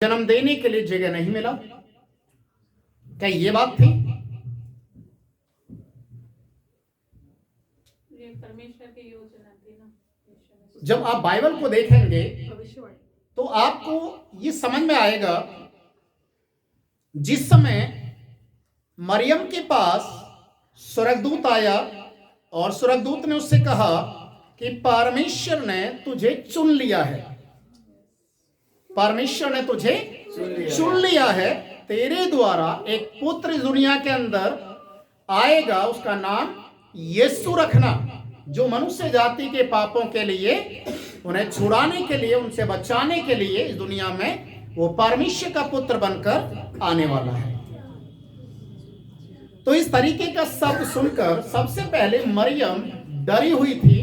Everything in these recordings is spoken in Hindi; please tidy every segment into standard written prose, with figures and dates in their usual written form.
जन्म देने के लिए जगह नहीं मिला। क्या ये बात थी? परमेश्वर की योजना थी ना। जब आप बाइबल को देखेंगे तो आपको ये समझ में आएगा, जिस समय मरियम के पास स्वर्गदूत आया और स्वर्गदूत ने उससे कहा कि परमेश्वर ने तुझे चुन लिया है, परमेश्वर ने तुझे चुन लिया है, तेरे द्वारा एक पुत्र इस दुनिया के अंदर आएगा, उसका नाम यीशु रखना, जो मनुष्य जाति के पापों के लिए, उन्हें छुड़ाने के लिए, उनसे बचाने के लिए इस दुनिया में वो परमेश्वर का पुत्र बनकर आने वाला है। तो इस तरीके का शब्द सुनकर सबसे पहले मरियम डरी हुई थी,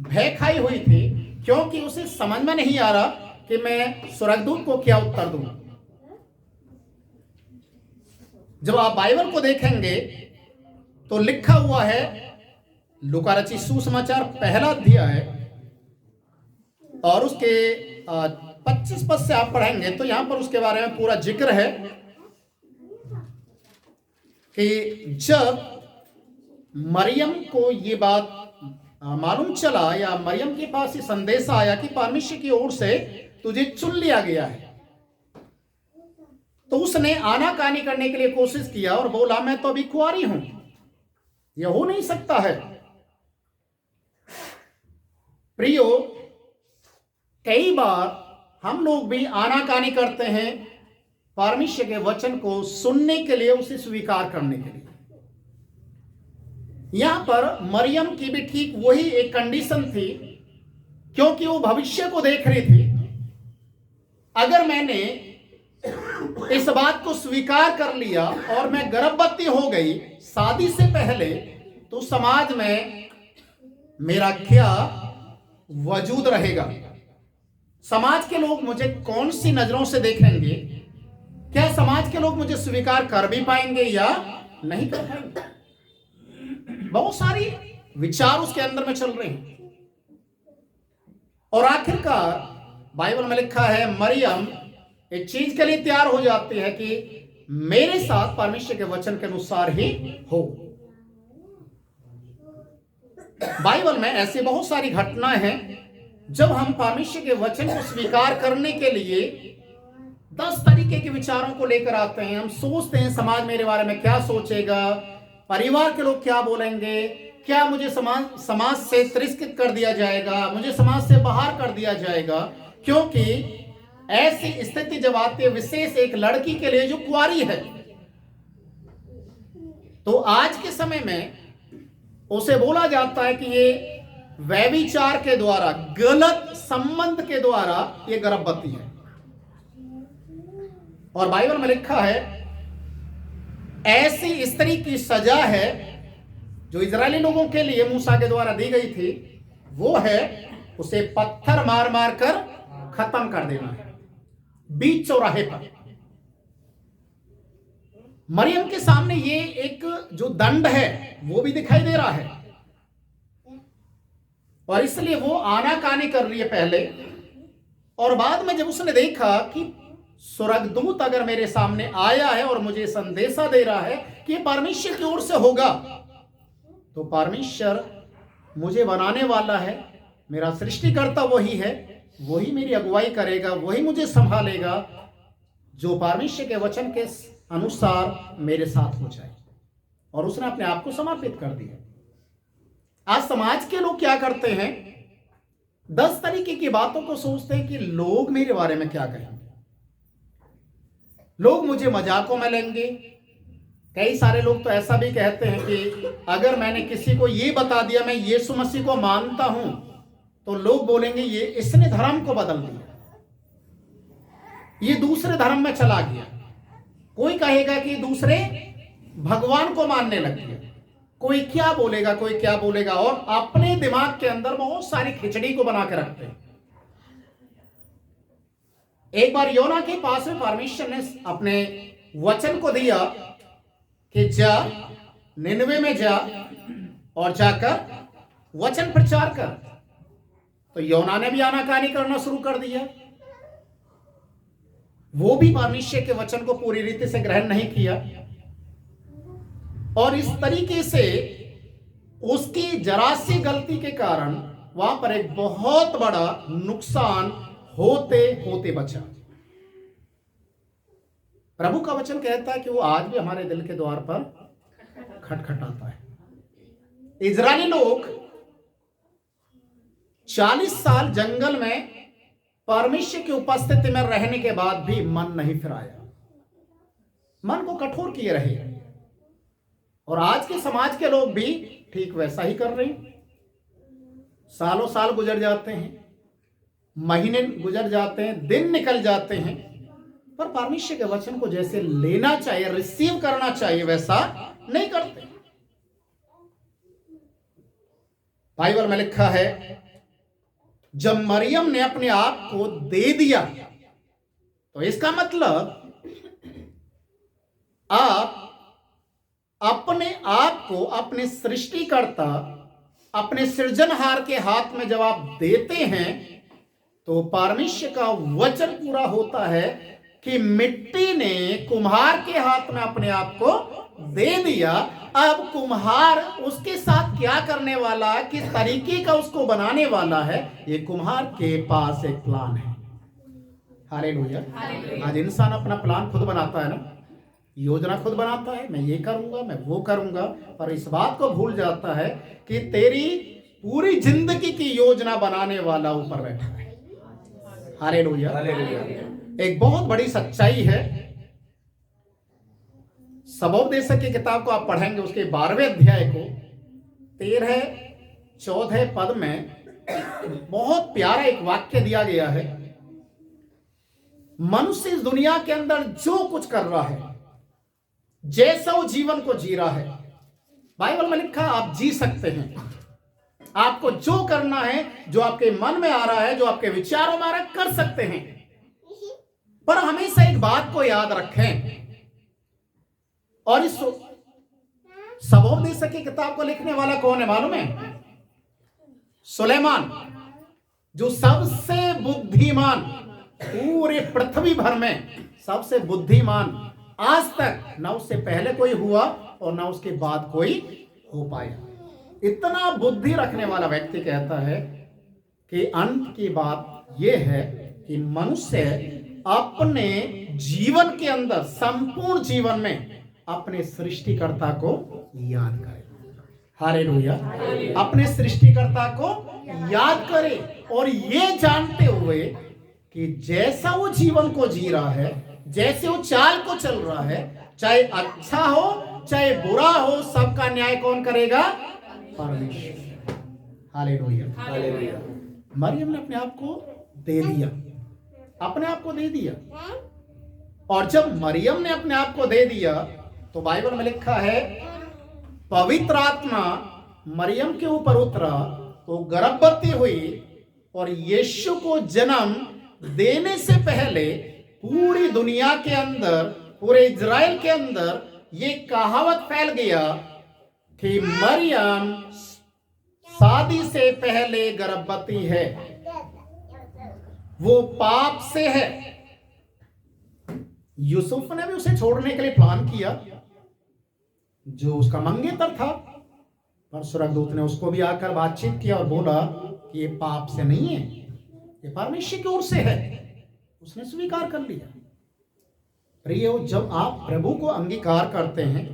भय खाई हुई थी, क्योंकि उसे समझ में नहीं आ रहा कि मैं स्वर्गदूत को क्या उत्तर दूं। जब आप बाइबल को देखेंगे तो लिखा हुआ है, लूका रचित सुसमाचार पहला अध्याय और उसके 25 पद से आप पढ़ेंगे तो यहां पर उसके बारे में पूरा जिक्र है कि जब मरियम को ये बात मालूम चला, या मरियम के पास ये संदेश आया कि परमेश्वर की ओर से तुझे चुन लिया गया है, तो उसने आनाकानी करने के लिए कोशिश किया और बोला मैं तो अभी कुंवारी हूं, यह हो नहीं सकता है। प्रियो, कई बार हम लोग भी आनाकानी करते हैं परमेश्वर के वचन को सुनने के लिए, उसे स्वीकार करने के लिए। यहां पर मरियम की भी ठीक वही एक कंडीशन थी, क्योंकि वो भविष्य को देख रही थी। अगर मैंने इस बात को स्वीकार कर लिया और मैं गर्भवती हो गई शादी से पहले, तो समाज में मेरा क्या वजूद रहेगा? समाज के लोग मुझे कौन सी नजरों से देखेंगे? क्या समाज के लोग मुझे स्वीकार कर भी पाएंगे या नहीं कर पाएंगे? बहुत सारी विचार उसके अंदर में चल रहे हैं। और आखिरकार बाइबल में लिखा है, मरियम एक चीज के लिए तैयार हो जाती है कि मेरे साथ परमेश्वर के वचन के अनुसार ही हो। बाइबल में ऐसी बहुत सारी घटनाएं हैं जब हम परमेश्वर के वचन को स्वीकार करने के लिए 10 तरीके के विचारों को लेकर आते हैं। हम सोचते हैं समाज मेरे बारे में क्या सोचेगा, परिवार के लोग क्या बोलेंगे, क्या मुझे समाज से तिरस्कृत कर दिया जाएगा, मुझे समाज से बाहर कर दिया जाएगा। क्योंकि ऐसी स्थिति जब आती है, विशेष एक लड़की के लिए जो कुंवारी है, तो आज के समय में उसे बोला जाता है कि ये व्यभिचार के द्वारा, गलत संबंध के द्वारा ये गर्भवती है। और बाइबल में लिखा है, ऐसी स्त्री की सजा है जो इजरायली लोगों के लिए मूसा के द्वारा दी गई थी, वो है उसे पत्थर मार मार कर खत्म कर देना है बीच चौराहे पर। मरियम के सामने ये एक जो दंड है वो भी दिखाई दे रहा है, और इसलिए वो आनाकानी कर रही है पहले। और बाद में जब उसने देखा कि स्वर्गदूत अगर मेरे सामने आया है और मुझे संदेशा दे रहा है कि ये परमेश्वर की ओर से होगा, तो परमेश्वर मुझे बनाने वाला है, मेरा सृष्टिकर्ता वही है, वही मेरी अगुवाई करेगा, वही मुझे संभालेगा, जो परमेश्वर के वचन के अनुसार मेरे साथ हो जाए। और उसने अपने आप को समर्पित कर दिया। आज समाज के लोग क्या करते हैं, 10 तरीके की बातों को सोचते हैं कि लोग मेरे बारे में क्या कहेंगे, लोग मुझे मजाकों में लेंगे। कई सारे लोग तो ऐसा भी कहते हैं कि अगर मैंने किसी को ये बता दिया मैं यीशु मसीह को मानता हूं, तो लोग बोलेंगे ये इसने धर्म को बदल दिया, ये दूसरे धर्म में चला गया। कोई कहेगा कि दूसरे भगवान को मानने लग गया। कोई क्या बोलेगा, कोई क्या बोलेगा, और अपने दिमाग के अंदर बहुत सारी खिचड़ी को बना के रखते हैं। एक बार योना के पास में परमेश्वर ने अपने वचन को दिया कि जा निनवे में जा और जाकर वचन प्रचार कर। तो योना ने भी आनाकानी करना शुरू कर दिया। वो भी परमेश्वर के वचन को पूरी रीति से ग्रहण नहीं किया, और इस तरीके से उसकी जरा सी गलती के कारण वहां पर एक बहुत बड़ा नुकसान होते होते बचा। प्रभु का वचन कहता है कि वो आज भी हमारे दिल के द्वार पर खटखटाता है। इजरायली लोग 40 साल जंगल में परमेश्वर की उपस्थिति में रहने के बाद भी मन नहीं फिराया, मन को कठोर किए रहे। और आज के समाज के लोग भी ठीक वैसा ही कर रहे हैं। सालों साल गुजर जाते हैं, महीने गुजर जाते हैं, दिन निकल जाते हैं, पर परमेश्वर के वचन को जैसे लेना चाहिए, रिसीव करना चाहिए, वैसा नहीं करते। बाइबल में लिखा है, जब मरियम ने अपने आप को दे दिया, तो इसका मतलब आप अपने आप को अपने सृष्टिकर्ता, अपने सृजनहार के हाथ में जब आप देते हैं, तो परमेश्वर का वचन पूरा होता है कि मिट्टी ने कुम्हार के हाथ में अपने आप को दे दिया। अब कुम्हार उसके साथ क्या करने वाला, किस तरीके का उसको बनाने वाला है, ये कुम्हार के पास एक प्लान है। हालेलुया। आज इंसान अपना प्लान खुद बनाता है ना, योजना खुद बनाता है, मैं ये करूंगा, मैं वो करूंगा, पर इस बात को भूल जाता है कि तेरी पूरी जिंदगी की योजना बनाने वाला ऊपर बैठा है। हालेलुया। एक बहुत बड़ी सच्चाई है। सबोपदेशक की किताब को आप पढ़ेंगे, उसके 12वें अध्याय को 13-14 पद में बहुत प्यारा एक वाक्य दिया गया है। मनुष्य इस दुनिया के अंदर जो कुछ कर रहा है, जैसा वो जीवन को जी रहा है, बाइबल में लिखा आप जी सकते हैं। आपको जो करना है, जो आपके मन में आ रहा है, जो आपके विचारों में आ रहा है, कर सकते हैं। पर हमेशा एक बात को याद रखें, और इस सबोपदेशक की किताब को लिखने वाला कौन है मालूम है? सुलेमान, जो सबसे बुद्धिमान, पूरे पृथ्वी भर में सबसे बुद्धिमान, आज तक ना उससे पहले कोई हुआ और ना उसके बाद कोई हो पाया। इतना बुद्धि रखने वाला व्यक्ति कहता है कि अंत की बात यह है कि मनुष्य अपने जीवन के अंदर, संपूर्ण जीवन में अपने सृष्टिकर्ता को याद करे। हालेलुया। अपने सृष्टिकर्ता को याद करे, और ये जानते हुए कि जैसा वो जीवन को जी रहा है, जैसे वो चाल को चल रहा है, चाहे अच्छा हो चाहे बुरा हो, सबका न्याय कौन करेगा? परमेश्वर। हालेलुया। मरियम ने अपने आप को दे दिया, अपने आप को दे दिया। और जब मरियम ने अपने आप को दे दिया, तो बाइबल में लिखा है, पवित्र आत्मा मरियम के ऊपर उतरा, तो गर्भवती हुई, और यीशु को जन्म देने से पहले पूरी दुनिया के अंदर, पूरे इजराइल के अंदर ये कहावत फैल गया कि मरियम शादी से पहले गर्भवती है, वो पाप से है। यूसुफ ने भी उसे छोड़ने के लिए प्लान किया, जो उसका मंगेतर था, पर स्वर्गदूत ने उसको भी आकर बातचीत किया और बोला कि ये पाप से नहीं है, ये परमेश्वर की ओर से है। उसने स्वीकार कर लिया। प्रियो, जब आप प्रभु को अंगीकार करते हैं,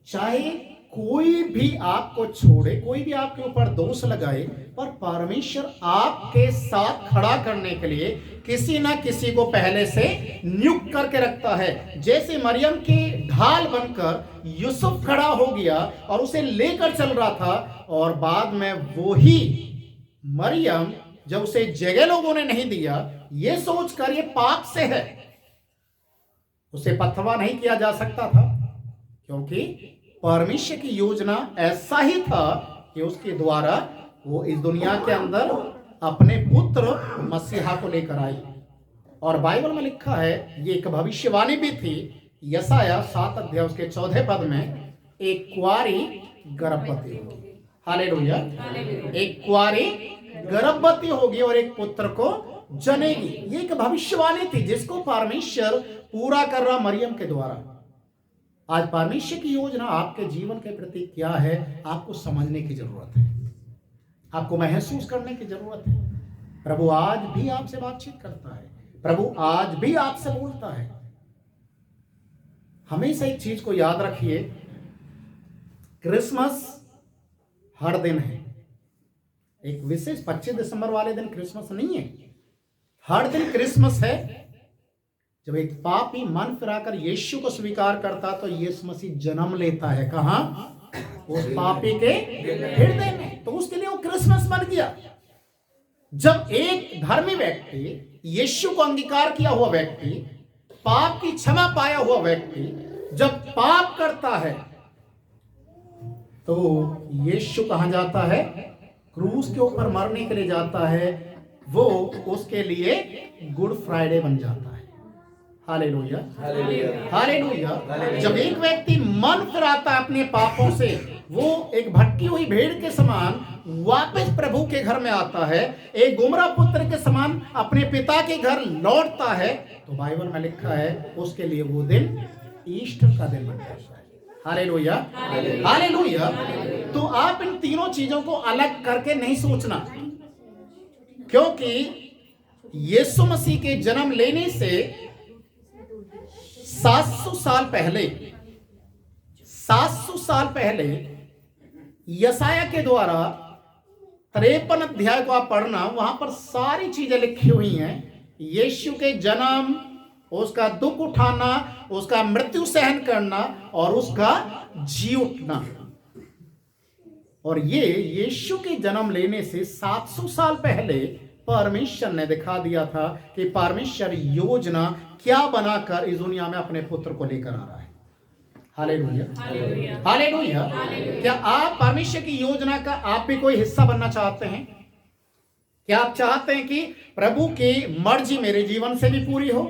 चाहे कोई भी आपको छोड़े, कोई भी आपके ऊपर दोष लगाए, पर परमेश्वर आपके साथ खड़ा करने के लिए किसी ना किसी को पहले से नियुक्त करके रखता है। जैसे मरियम के ढाल बनकर यूसुफ खड़ा हो गया और उसे लेकर चल रहा था, और बाद में वो ही मरियम, जब उसे जगह लोगों ने नहीं दिया, ये सोचकर ये पाप से है, उसे पथवा नहीं किया जा सकता था, क्योंकि परमेश्वर की योजना ऐसा ही था कि उसके द्वारा वो इस दुनिया के अंदर अपने पुत्र मसीहा को लेकर आई। और बाइबल में लिखा है, ये एक भविष्यवाणी भी थी, यशायाह 7 अध्याय उसके 14 पद में, एक कुंवारी गर्भवती होगी। हालेलुया। एक कुंवारी गर्भवती होगी और एक पुत्र को जनेगी। ये एक भविष्यवाणी थी जिसको परमेश्वर पूरा कर रहा मरियम के द्वारा। आज परमेश्वर की योजना आपके जीवन के प्रति क्या है, आपको समझने की जरूरत है, आपको महसूस करने की जरूरत है। प्रभु आज भी आपसे बातचीत करता है, प्रभु आज भी आपसे बोलता है। हमेशा एक चीज को याद रखिए, क्रिसमस हर दिन है, एक विशेष 25 दिसंबर वाले दिन क्रिसमस नहीं है, हर दिन क्रिसमस है। जब एक पापी मन फिराकर यीशु को स्वीकार करता तो यीशु मसीह जन्म लेता है। कहां? उस पापी के हृदय में। तो उसके लिए वो क्रिसमस बन गया। जब एक धर्मी व्यक्ति, यीशु को अंगीकार किया हुआ व्यक्ति, पाप की क्षमा पाया हुआ व्यक्ति जब पाप करता है तो यीशु कहां जाता है? क्रूस के ऊपर मरने के लिए जाता है। वो उसके लिए गुड फ्राइडे बन जाता है। Hallelujah, hallelujah. जब एक व्यक्ति मन फिराता है अपने पापों से, वो एक भटकी हुई भेड़ के समान वापस प्रभु के घर में आता है, एक गुमराह पुत्र के समान अपने पिता के घर लौटता है, तो बाइबल में लिखा है उसके लिए वो दिन ईस्टर का दिन बन जाता है। Hallelujah, hallelujah. तो आप इन तीनों चीजों को अलग करके नहीं सोचना, क्योंकि यीशु मसीह के जन्म लेने से 700 साल पहले यशाया के द्वारा 53 अध्याय को आप पढ़ना, वहां पर सारी चीजें लिखी हुई हैं। यीशु के जन्म, उसका दुख उठाना, उसका मृत्यु सहन करना और उसका जी उठना। और ये यीशु के जन्म लेने से 700 साल पहले परमेश्वर ने दिखा दिया था कि परमेश्वर योजना क्या बनाकर इस दुनिया में अपने पुत्र को लेकर आ रहा है। Hallelujah, hallelujah. क्या आप परमेश्वर की योजना का आप भी कोई हिस्सा बनना चाहते हैं? क्या आप चाहते हैं कि प्रभु की मर्जी मेरे जीवन से भी पूरी हो?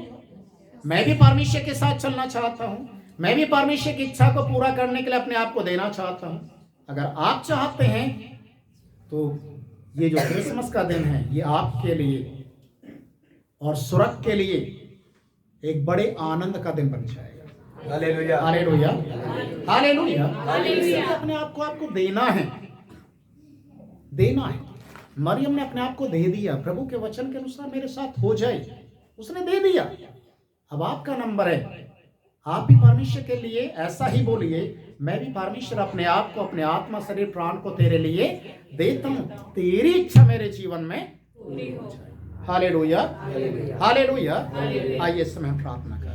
मैं भी परमेश्वर के साथ चलना चाहता हूं, मैं भी परमेश्वर की इच्छा को पूरा करने के लिए अपने आप को देना चाहता हूं। अगर आप चाहते हैं तो ये जो क्रिसमस का दिन है, ये आपके लिए और स्वर्ग के लिए एक बड़े आनंद का दिन बन जाएगा। Hallelujah, hallelujah, hallelujah. अपने आप को आपको देना है, देना है। मरियम ने अपने आप को दे दिया, प्रभु के वचन के अनुसार मेरे साथ हो जाए, उसने दे दिया। अब आपका नंबर है, आप भी परमेश्वर के लिए ऐसा ही बोलिए, मैं भी परमेश्वर अपने आप को, अपने आत्मा शरीर प्राण को तेरे लिए देता हूं, तेरी इच्छा मेरे जीवन में पूरी हो जाए। Hallelujah, hallelujah. आइए इस समय प्रार्थना करें।